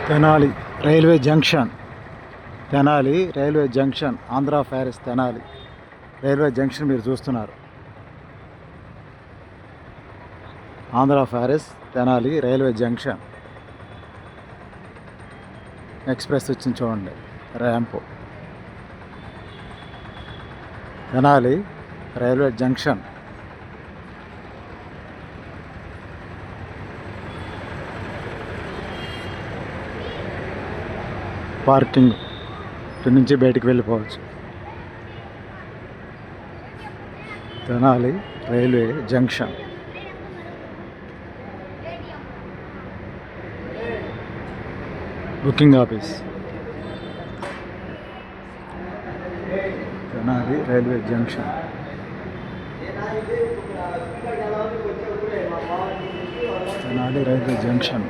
Tenali railway junction. Tenali railway junction, Andhra Paris Tenali railway junction మీరు చూస్తున్నారు. Andhra Paris Tenali railway junction. Express వచ్చింది చూడండి, ramp. Tenali railway junction. Parking, ఇటు నుంచి బయటికి వెళ్ళిపోవచ్చు. Tenali railway junction. Booking office. Tenali railway junction. Tenali railway junction.